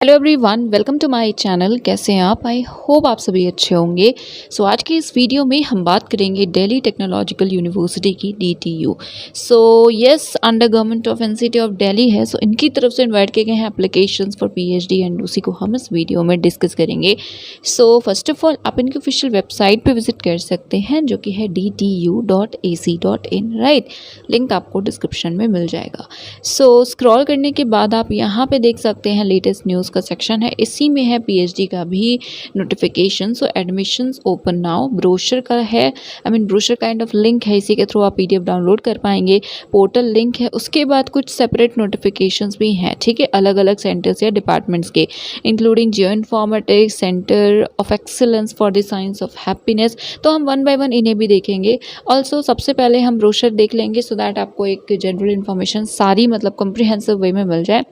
Hello everyone, welcome to my channel. कैसे हैं आप? आई होप आप सभी अच्छे होंगे। आज की इस वीडियो में हम बात करेंगे दिल्ली टेक्नोलॉजिकल यूनिवर्सिटी की DTU। Yes, under government of NCT of Delhi है। इनकी तरफ से इनवाइट किए गए हैं एप्लीकेशंस फॉर PhD एंड उसी को हम इस वीडियो में डिस्कस करेंगे। फर्स्ट ऑफ ऑल आप इनकी ऑफिशियल वेबसाइट पे विजिट कर सकते हैं जो कि है dtu.ac.in, राइट। लिंक आपको डिस्क्रिप्शन में मिल जाएगा। स्क्रॉल करने के बाद आप यहाँ पे देख सकते हैं लेटेस्ट न्यूज़ का सेक्शन है, इसी में है PhD का भी notification. Admissions open now, brochure का है, ब्रोशर काइंड ऑफ लिंक है, इसी के थ्रू आप PDF डाउनलोड कर पाएंगे। पोर्टल लिंक है, उसके बाद कुछ सेपरेट नोटिफिकेशंस भी हैं, ठीक है, अलग अलग सेंटर्स या डिपार्टमेंट्स के, including geo informatics, centre of excellence for the science of happiness. तो हम वन बाय वन इन्हें भी देखेंगे। ऑल्सो सबसे पहले हम ब्रोशर देख लेंगे सो दैट आपको एक जनरल इन्फॉर्मेशन सारी कॉम्प्रिहेंसिव वे में मिल जाए।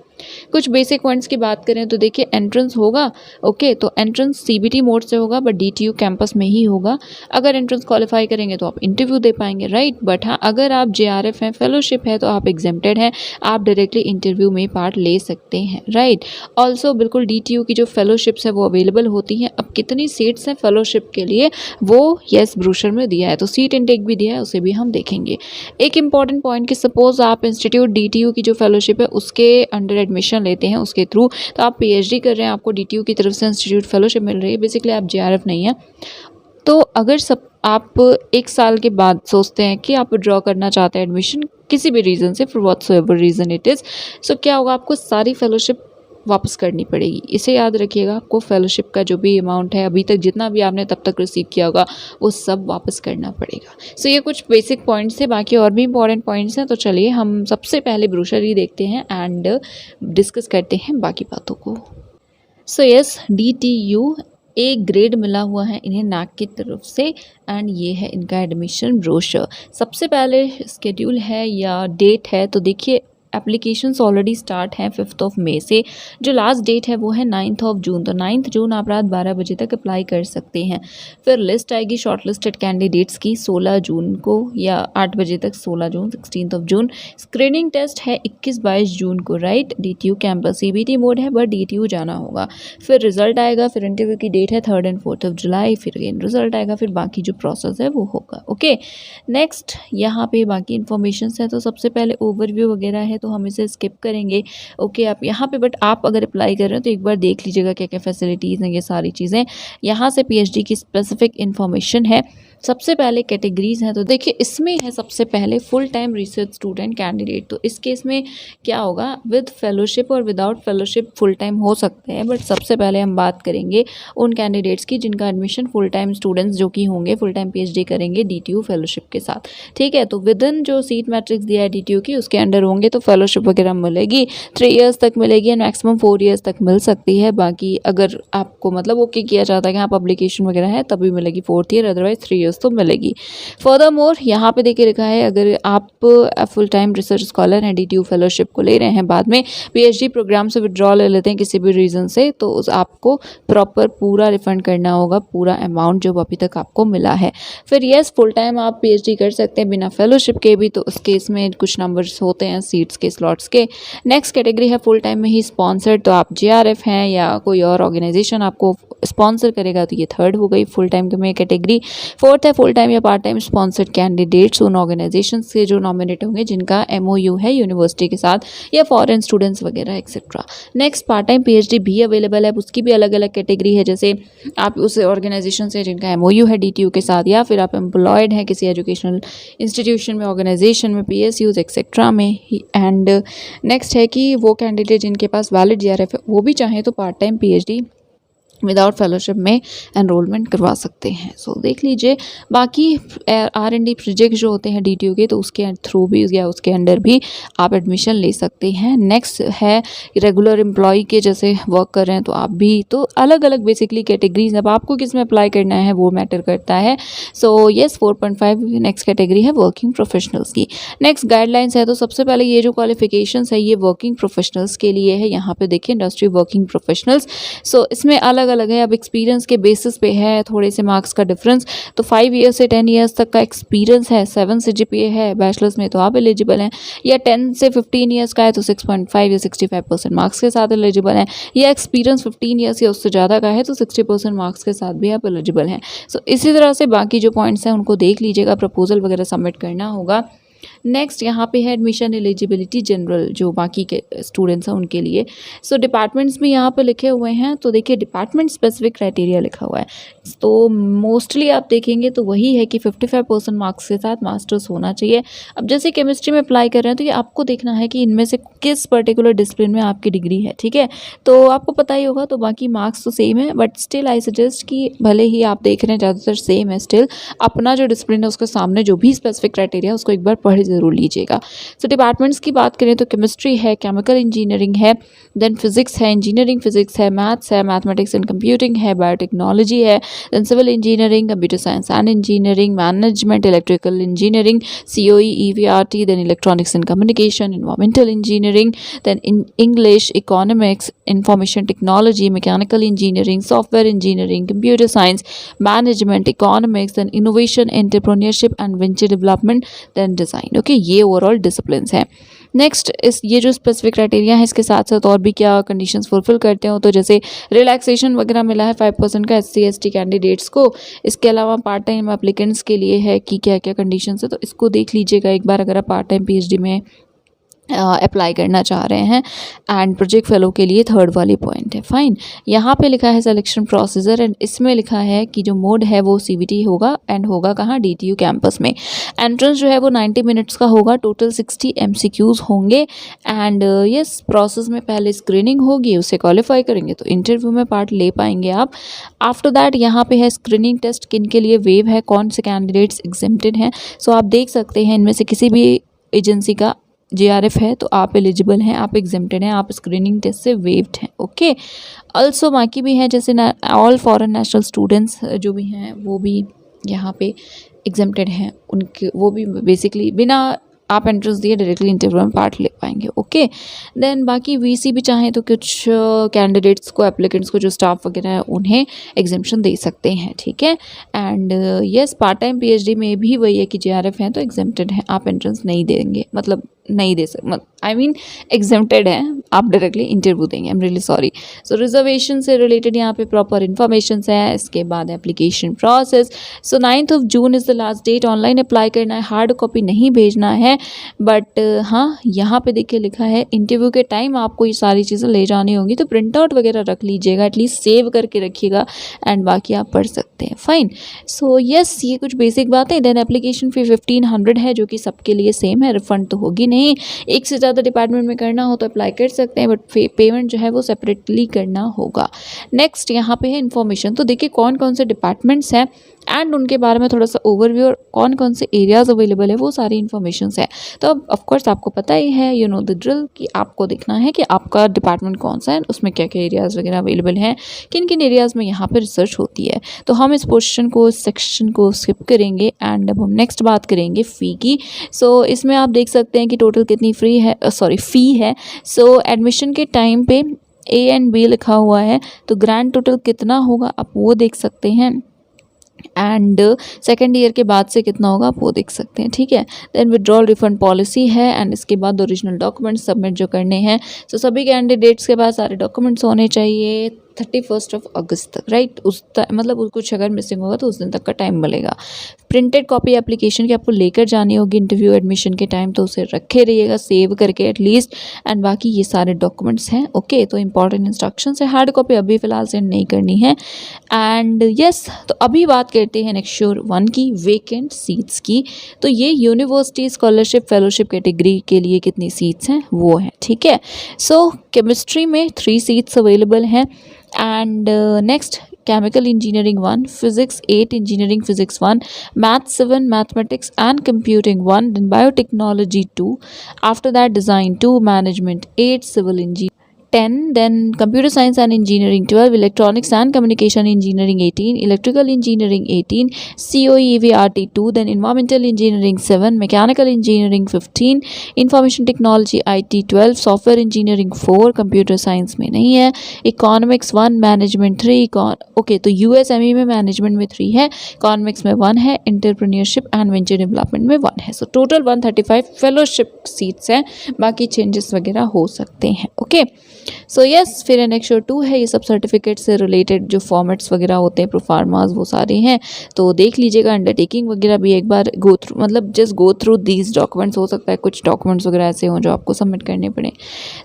कुछ बेसिक पॉइंट्स की बात करें तो देखिए, एंट्रेंस होगा, ओके, तो एंट्रेंस CBT मोड से होगा बट DTU कैंपस में ही होगा। अगर एंट्रेंस क्वालिफाई करेंगे तो आप इंटरव्यू दे पाएंगे, राइट। बट हाँ, अगर आप JRF हैं, फेलोशिप है, तो आप एग्जेम्प्टेड हैं, आप डायरेक्टली इंटरव्यू में पार्ट ले सकते हैं, राइट। ऑल्सो बिल्कुल DTU की जो फेलोशिप्स है वो अवेलेबल होती हैं। अब कितनी सीट्स हैं फेलोशिप के लिए वो यस ब्रोशर में दिया है, तो सीट इनटेक भी दिया है, उसे भी हम देखेंगे। एक इंपॉर्टेंट पॉइंट कि सपोज आप इंस्टीट्यूट DTU की जो फेलोशिप है उसके अंडर एडमिशन लेते हैं उसके थ्रू, तो आप PhD कर रहे हैं, आपको DTU की तरफ से इंस्टीट्यूट फेलोशिप मिल रही है, बेसिकली आप JRF नहीं है। तो अगर सब आप एक साल के बाद सोचते हैं कि आप ड्रॉ करना चाहते हैं एडमिशन किसी भी रीज़न से, for whatsoever reason it is, क्या होगा, आपको सारी फेलोशिप वापस करनी पड़ेगी। इसे याद रखिएगा, आपको फेलोशिप का जो भी अमाउंट है अभी तक जितना भी आपने तब तक रिसीव किया होगा वो सब वापस करना पड़ेगा। ये कुछ बेसिक पॉइंट्स थे, बाकी और भी इंपॉर्टेंट पॉइंट्स हैं। तो चलिए हम सबसे पहले ब्रोशर ही देखते हैं एंड डिस्कस करते हैं बाकी बातों को। यस, DTU एक ग्रेड मिला हुआ है इन्हें NAC की तरफ से एंड ये है इनका एडमिशन ब्रोशर। सबसे पहले स्केड्यूल है या डेट है, तो देखिए एप्लीकेशंस ऑलरेडी स्टार्ट हैं 5 मई से। जो लास्ट डेट है वो है 9 जून। तो 9 जून आप रात 12 बजे तक अप्लाई कर सकते हैं। फिर लिस्ट आएगी शॉर्ट लिस्टेड कैंडिडेट्स की 16 जून को या 8 बजे तक, 16 जून 16 जून। स्क्रीनिंग टेस्ट है 21-22 जून को, right. DTU campus CBT mode है बट DTU जाना होगा। फिर रिजल्ट आएगा, फिर इंटरव्यू की डेट है 3rd and 4th जुलाई, फिर अगेन रिजल्ट आएगा, फिर बाकी जो प्रोसेस है वो होगा, ओके। नेक्स्ट यहाँ पे बाकी इन्फॉर्मेशन है, तो सबसे पहले ओवरव्यू वगैरह है तो हम इसे स्किप करेंगे, ओके। आप यहाँ पे, बट आप अगर अप्लाई कर रहे हो तो एक बार देख लीजिएगा क्या क्या फैसिलिटीज़ हैं, ये सारी चीज़ें। यहाँ से PhD की स्पेसिफिक इन्फॉर्मेशन है। सबसे पहले कैटेगरीज हैं, तो देखिए इसमें है सबसे पहले full time research student candidate. तो इस केस में क्या होगा, विद फेलोशिप और विदाउट फेलोशिप फुल टाइम हो सकते हैं, बट सबसे पहले हम बात करेंगे उन कैंडिडेट्स की जिनका एडमिशन फुल टाइम स्टूडेंट्स जो कि होंगे फुल टाइम PhD करेंगे DTU फेलोशिप के साथ, ठीक है। तो विद इन जो सीट मैट्रिक्स दिया है DTU की उसके अंडर होंगे तो फेलोशिप वगैरह मिलेगी, 3 ईयर्स तक मिलेगी एंड मैक्सिमम 4 ईयर्स तक मिल सकती है। बाकी अगर आपको ओके किया जाता है कि हाँ पब्लिकेशन वगैरह है तभी मिलेगी 4th ईयर, अदरवाइज 3 ईयर्स तो मिलेगी। फर्दर मोर यहाँ पे देखिए लिखा है, अगर आप फुल टाइम रिसर्च स्कॉलर हैं, DTU फेलोशिप को ले रहे हैं, बाद में PhD प्रोग्राम से विड्रॉ ले लेते हैं किसी भी रीज़न से, तो आपको प्रॉपर पूरा रिफंड करना होगा, पूरा अमाउंट जो अभी तक आपको मिला है। फिर येस, फुल टाइम आप PhD कर सकते हैं बिना फेलोशिप के भी, तो उस केस में कुछ नंबर्स होते हैं सीट्स के, स्लॉट्स के। नेक्स्ट कैटेगरी है फुल टाइम में ही स्पॉन्सर्ड, तो आप JRF हैं या कोई और ऑर्गेनाइजेशन आपको स्पॉन्सर करेगा, तो ये 3rd हो गई फुल टाइम में कैटेगरी। 4th है फुल टाइम या पार्ट टाइम स्पॉन्सर्ड कैंडिडेट्स, उन ऑर्गेनाइजेशन से जो नॉमिनेट होंगे जिनका MOU है यूनिवर्सिटी के साथ या फॉरेन स्टूडेंट्स वगैरह etcetera. Next part time PhD भी अवेलेबल है, उसकी भी अलग अलग कैटेगरी है, जैसे आप उस ऑर्गेनाइजेशन से जिनका MOU है DTU के साथ, या फिर आप एम्प्लॉयड हैं किसी एजुकेशनल इंस्टीट्यूशन में, ऑर्गेनाइजेशन में, PSUs एक्सेट्रा में। एंड नेक्स्ट है कि वो कैंडिडेट जिनके पास वैलिड JRF है वो भी चाहें तो part time PhD without fellowship में एनरोलमेंट करवा सकते हैं। देख लीजिए बाकी R&D प्रोजेक्ट जो होते हैं DTU के, तो उसके थ्रू भी या उसके अंडर भी आप एडमिशन ले सकते हैं। नेक्स्ट है रेगुलर एम्प्लॉय के जैसे वर्क कर रहे हैं तो आप भी, तो अलग अलग बेसिकली कैटेगरीज। अब आपको किस में अप्लाई करना है वो मैटर करता है। येस 4.5 नेक्स्ट कैटेगरी है वर्किंग प्रोफेशनल्स की। नेक्स्ट गाइडलाइंस है, तो सबसे पहले ये जो क्वालिफिकेशंस है ये वर्किंग प्रोफेशनल्स के लिए है। यहाँ पे देखिए इंडस्ट्री वर्किंग प्रोफेशनल्स, इसमें अलग अलग अलग है, अब एक्सपीरियंस के बेसिस पे है थोड़े से मार्क्स का डिफरेंस। तो 5 ईयर्स से 10 ईयर्स तक का एक्सपीरियंस है, 7 CGPA है बैचलर्स में तो आप एलिजिबल हैं, या 10 से 15 ईयर्स का है तो 6.5 या 65% मार्क्स के साथ एलिजिबल हैं, या एक्सपीरियंस 15 ईयर्स या उससे ज़्यादा का है तो 60% मार्क्स के साथ भी आप एलिजिबल हैं। सो इसी तरह से बाकी जो पॉइंट्स हैं उनको देख लीजिएगा, प्रपोजल वगैरह सबमिट करना होगा। नेक्स्ट यहाँ पे है एडमिशन एलिजिबिलिटी जनरल, जो बाकी के स्टूडेंट्स हैं उनके लिए। सो डिपार्टमेंट्स भी यहाँ पे लिखे हुए हैं, तो देखिए डिपार्टमेंट स्पेसिफिक क्राइटेरिया लिखा हुआ है। तो मोस्टली आप देखेंगे तो वही है कि 55% मार्क्स के साथ मास्टर्स होना चाहिए। अब जैसे केमिस्ट्री में अप्लाई कर रहे हैं तो ये आपको देखना है कि इनमें से किस पर्टिकुलर डिसिप्लिन में आपकी डिग्री है, ठीक है। तो आपको पता ही होगा, तो बाकी मार्क्स तो सेम है, बट स्टिल आई सजेस्ट कि भले ही आप देख रहे हैं ज़्यादातर सेम है, स्टिल अपना जो डिसिप्लिन है उसके सामने जो भी स्पेसिफिक क्राइटेरिया उसको एक बार पढ़ ज़रूर लीजिएगा। सो डिपार्टमेंट्स की बात करें तो केमिस्ट्री है, केमिकल इंजीनियरिंग है, देन फिजिक्स है, इंजीनियरिंग फिजिक्स है, मैथ्स है, मैथमेटिक्स एंड कंप्यूटिंग है, बायोटेक्नोलॉजी है, then civil engineering, computer science and engineering, management, electrical engineering, COE, EVRT, then electronics and communication, environmental engineering, then English, economics, information technology, mechanical engineering, software engineering, computer science, management, economics, then innovation, entrepreneurship and venture development, then design. Okay, ये overall disciplines हैं। Next इस ये जो specific criteria है इसके साथ साथ और भी क्या कंडीशंस फुलफिल करते हो, तो जैसे रिलैक्सेशन वगैरह मिला है 5% का SC ST कैंडिडेट्स को। इसके अलावा पार्ट टाइम एप्लीकेंट्स के लिए है कि क्या क्या कंडीशंस है, तो इसको देख लीजिएगा एक बार अगर आप पार्ट टाइम PhD में अप्लाई करना चाह रहे हैं। एंड प्रोजेक्ट फेलो के लिए थर्ड वाली पॉइंट है। फाइन, यहाँ पे लिखा है सिलेक्शन प्रोसीजर, एंड इसमें लिखा है कि जो मोड है वो CBT होगा, एंड होगा कहाँ, DTU कैंपस में। एंट्रेंस जो है वो 90 मिनट्स का होगा, टोटल 60 MCQs होंगे। एंड यस, प्रोसेस में पहले स्क्रीनिंग होगी, उसे क्वालिफाई करेंगे तो इंटरव्यू में पार्ट ले पाएंगे आप। आफ्टर दैट यहाँ पे है स्क्रीनिंग टेस्ट, किन के लिए वेव है, कौन से कैंडिडेट्स एग्जेम्प्टेड हैं। सो आप देख सकते हैं इनमें से किसी भी एजेंसी का JRF है तो आप एलिजिबल हैं, आप एग्जेम्प्टेड हैं, आप स्क्रीनिंग टेस्ट से वेव्ड हैं। ओके, ऑल्सो बाकी भी हैं जैसे ऑल फॉरेन नेशनल स्टूडेंट्स जो भी हैं वो भी यहाँ पे एग्जेम्प्टेड हैं, उनके वो भी बेसिकली बिना आप एंट्रेंस दिए डायरेक्टली इंटरव्यू में पार्ट ले पाएंगे। ओके, देन बाकी VC भी चाहें तो कुछ कैंडिडेट्स को, एप्लीकेंट्स को, जो स्टाफ वगैरह है उन्हें एग्जेम्पशन दे सकते हैं, ठीक है। And yes, part time PhD में भी वही है कि JRF हैं तो एग्जेम्प्टेड हैं, आप एंट्रेंस नहीं देंगे, मतलब नहीं दे सकते, आई मीन एग्जेम्प्टेड हैं, आप डायरेक्टली इंटरव्यू देंगे। I am really sorry. So reservation से रिलेटेड यहाँ पे प्रॉपर इन्फॉर्मेशन है। इसके बाद application process, so 9th of June is the last date, online apply करना है, हार्ड कॉपी नहीं भेजना है। बट हाँ, यहाँ पे देखिए लिखा है इंटरव्यू के टाइम आपको ये सारी चीज़ें ले जानी होंगी, तो प्रिंट आउट वगैरह रख लीजिएगा, एटलीस्ट सेव करके रखिएगा, एंड बाकी आप पढ़ सकते हैं। फाइन, सो यस, ये कुछ बेसिक बातें। देन एप्लीकेशन फ़ी 1500 है, जो कि सबके लिए सेम है, रिफंड तो होगी नहीं। एक से ज़्यादा डिपार्टमेंट में करना हो तो अप्लाई कर सकते हैं, बट पेमेंट जो है वो सेपरेटली करना होगा। नेक्स्ट यहाँ पे है इन्फॉर्मेशन, तो देखिए कौन कौन से डिपार्टमेंट्स हैं एंड उनके बारे में थोड़ा सा ओवरव्यू, और कौन कौन से एरियाज़ अवेलेबल है वो सारी इन्फॉर्मेशन है। तो अब ऑफकोर्स आपको पता ही है, यू नो द ड्रिल, कि आपको देखना है कि आपका डिपार्टमेंट कौन सा है, उसमें क्या क्या एरियाज़ वगैरह अवेलेबल हैं, किन किन एरियाज़ में यहाँ पर रिसर्च होती है। तो हम इस पोर्शन को, इस सेक्शन को स्किप करेंगे, एंड अब हम नेक्स्ट बात करेंगे फ़ी की। सो इसमें आप देख सकते हैं कि टोटल कितनी फ़ी है। सो एडमिशन के टाइम पे A एंड B लिखा हुआ है, तो ग्रैंड टोटल कितना होगा आप वो देख सकते हैं, एंड सेकेंड ईयर के बाद से कितना होगा आप वो देख सकते हैं, ठीक है। देन विड्रॉल रिफंड पॉलिसी है, एंड इसके बाद ओरिजिनल डॉक्यूमेंट्स सबमिट जो करने हैं। सो सभी कैंडिडेट्स के पास सारे डॉक्यूमेंट्स होने चाहिए 31 अगस्त तक, राइट। मतलब कुछ अगर मिसिंग होगा तो उस दिन तक का टाइम मिलेगा। प्रिंटेड कॉपी एप्लीकेशन की आपको लेकर जानी होगी इंटरव्यू एडमिशन के टाइम, तो उसे रखे रहिएगा सेव करके एटलीस्ट। एंड बाकी ये सारे डॉक्यूमेंट्स हैं। ओके, तो इंपॉर्टेंट इंस्ट्रक्शंस है, हार्ड कॉपी अभी फ़िलहाल सेंड नहीं करनी है। एंड यस, तो अभी बात करते हैं नेक्स्ट श्योर 1 की, वेकेंट सीट्स की। तो ये यूनिवर्सिटी स्कॉलरशिप फेलोशिप कैटेगरी के लिए कितनी सीट्स हैं वो है, ठीक है। सो केमिस्ट्री में 3 सीट्स अवेलेबल हैं, and next chemical engineering 1, physics 8, engineering physics 1, math 7, mathematics and computing 1, then biotechnology 2, after that design 2, management 8, civil engineering 10, then computer science and engineering 12, electronics and communication engineering 18, electrical engineering 18, COEVRT 2, then environmental engineering 7, mechanical engineering 15, information technology IT 12, software engineering 4, computer science में नहीं है, economics 1, management 3, okay तो USME में management में 3 है, economics में 1 है, entrepreneurship and venture development में 1 है। सो टोटल 135 फेलोशिप सीट्स हैं, बाकी चेंजेस वगैरह हो सकते हैं। ओके सो यस, फिर एनेक्सर 2 है, ये सब सर्टिफिकेट से रिलेटेड जो फॉर्मेट्स वगैरह होते हैं, प्रोफार्मास वो सारे हैं, तो देख लीजिएगा। अंडरटेकिंग वगैरह भी एक बार गो थ्रू, मतलब just go through these documents. हो सकता है कुछ डॉक्यूमेंट्स वगैरह ऐसे हों जो आपको सबमिट करने पड़े।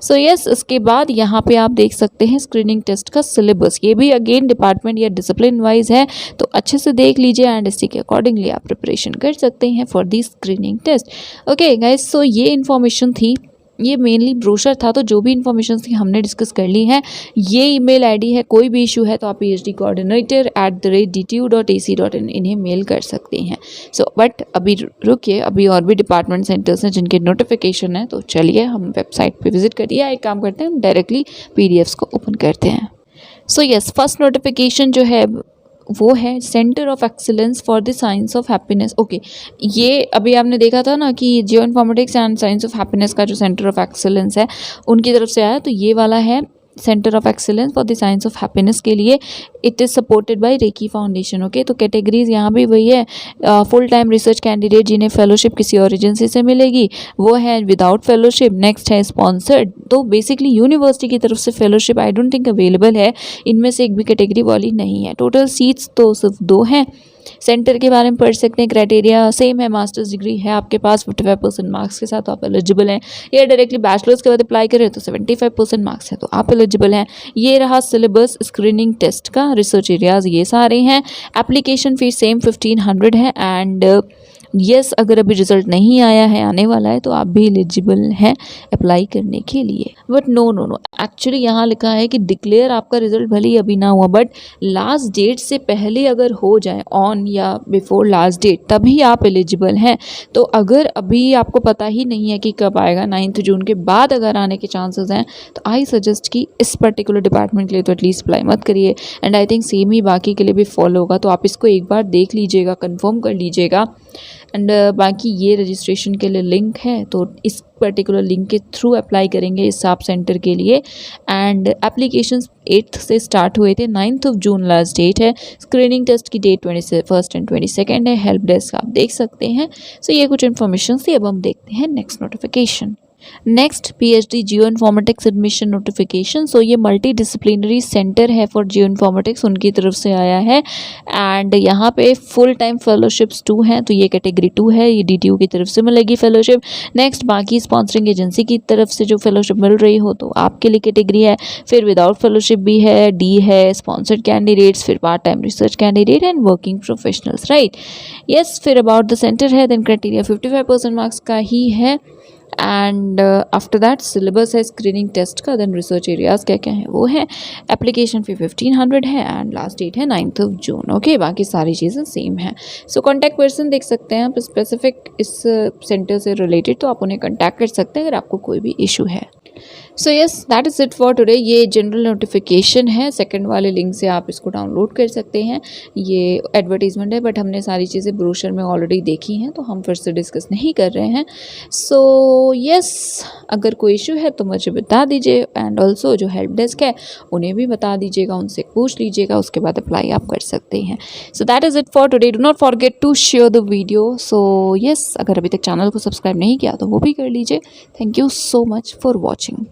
सो यस, इसके बाद यहाँ पे आप देख सकते हैं स्क्रीनिंग टेस्ट का सिलेबस, ये भी अगेन डिपार्टमेंट या डिसिप्लिन वाइज है, तो अच्छे से देख लीजिए एंड इसी के अकॉर्डिंगली आप प्रिपरेशन कर सकते हैं for the screening test. Okay guys, so ये इन्फॉर्मेशन थी, ये मेनली ब्रोशर था, तो जो भी इन्फॉर्मेशन थी हमने डिस्कस कर ली है। ये ईमेल आईडी है, कोई भी इशू है तो आप phd.coordinator@dtu.ac.in इन्हें मेल कर सकते हैं। सो बट अभी रुकिए, अभी और भी डिपार्टमेंट सेंटर्स हैं जिनके नोटिफिकेशन है, तो चलिए हम वेबसाइट पे विजिट करिए, एक काम करते हैं डायरेक्टली PDFs को ओपन करते हैं। सो यस, फर्स्ट नोटिफिकेशन जो है वो है centre of excellence for the science of happiness. Okay, ये अभी आपने देखा था ना कि geo informatics and science of happiness का जो सेंटर ऑफ एक्सीलेंस है उनकी तरफ से आया, तो ये वाला है centre of excellence for the science of happiness के लिए। It is supported by Reiki foundation. Okay, तो कैटेगरीज यहाँ भी वही है, फुल टाइम रिसर्च कैंडिडेट जिन्हें फेलोशिप किसी और एजेंसी से मिलेगी वो है, विदाउट फेलोशिप। नेक्स्ट है स्पॉन्सर्ड, तो बेसिकली यूनिवर्सिटी की तरफ से fellowship I don't think available है, इनमें से एक भी कैटेगरी वाली नहीं है। टोटल सीट्स तो सिर्फ 2 हैं। सेंटर के बारे में पढ़ सकते हैं, क्राइटेरिया सेम है, मास्टर्स डिग्री है आपके पास 55% मार्क्स के साथ तो आप एलिजिबल हैं, या डायरेक्टली बैचलर्स के बाद अप्लाई करें तो 75% मार्क्स है तो आप एलिजिबल हैं। ये रहा सिलेबस स्क्रीनिंग टेस्ट का, रिसर्च एरियाज ये सारे हैं। एप्लीकेशन फीस सेम 1500 है एंड यस, अगर अभी रिजल्ट नहीं आया है, आने वाला है, तो आप भी एलिजिबल हैं अप्लाई करने के लिए। But no no no, actually यहाँ लिखा है कि डिक्लेयर आपका रिजल्ट भले ही अभी ना हुआ, बट लास्ट डेट से पहले अगर हो जाए, ऑन या बिफोर लास्ट डेट, तभी आप एलिजिबल हैं। तो अगर अभी आपको पता ही नहीं है कि कब आएगा, 9 जून के बाद अगर आने के चांसेस हैं, तो आई सजेस्ट कि इस पर्टिकुलर डिपार्टमेंट के लिए तो एटलीस्ट अप्लाई मत करिए। एंड आई थिंक सेम ही बाकी के लिए भी फॉलो होगा, तो आप इसको एक बार देख लीजिएगा, कंफर्म कर लीजिएगा। एंड बाकी ये रजिस्ट्रेशन के लिए लिंक है, तो इस पर्टिकुलर लिंक के थ्रू अप्लाई करेंगे इस आप सेंटर के लिए। एंड एप्लीकेशंस 8 से स्टार्ट हुए थे, 9 जून लास्ट डेट है। स्क्रीनिंग टेस्ट की डेट 21 एंड 22 है। हेल्प डेस्क आप देख सकते हैं। सो ये कुछ इन्फॉर्मेशन थी, अब हम देखते हैं next notification. Next PhD geo informatics admission notification. So ये मल्टी डिसिप्लिनरी सेंटर है फॉर जियो इन्फॉर्मेटिक्स, उनकी तरफ से आया है। एंड यहाँ पे फुल टाइम फेलोशिप्स 2 हैं, तो ये कैटेगरी 2 है, ये DTU की तरफ से मिलेगी फेलोशिप। नेक्स्ट बाकी स्पॉन्सरिंग एजेंसी की तरफ से जो फेलोशिप मिल रही हो तो आपके लिए कैटेगरी है। फिर विदाउट फेलोशिप भी है, D है, स्पॉन्सर्ड कैंडिडेट्स, फिर part time research candidate and working professionals, right. Yes, फिर अबाउट द सेंटर है, देन क्राइटेरिया 55% मार्क्स का ही है। एंड आफ्टर दैट सिलेबस है स्क्रीनिंग टेस्ट का, देन रिसर्च एरियाज क्या क्या है वो है। एप्लीकेशन फी 1500 है एंड लास्ट डेट है 9 जून। ओके, बाकी सारी चीज़ें सेम हैं। सो कॉन्टैक्ट पर्सन देख सकते हैं आप स्पेसिफिक इस सेंटर से रिलेटेड, तो आप उन्हें कॉन्टैक्ट कर सकते हैं अगर आपको कोई भी इशू है। So yes, that is it for today. ये जनरल नोटिफिकेशन है, सेकंड वाले लिंक से आप इसको डाउनलोड कर सकते हैं। ये एडवर्टीजमेंट है, बट हमने सारी चीज़ें ब्रोशर में ऑलरेडी देखी हैं, तो हम फिर से डिस्कस नहीं कर रहे हैं। सो यस, अगर कोई इशू है तो मुझे बता दीजिए। एंड ऑल्सो जो हेल्प डेस्क है उन्हें भी बता दीजिएगा, उनसे पूछ लीजिएगा, उसके बाद अप्लाई आप कर सकते हैं। So that is it for today. Do not forget to share the video. So yes, अगर अभी तक चैनल को सब्सक्राइब नहीं किया तो वो भी कर लीजिए। Thank you so much for watching.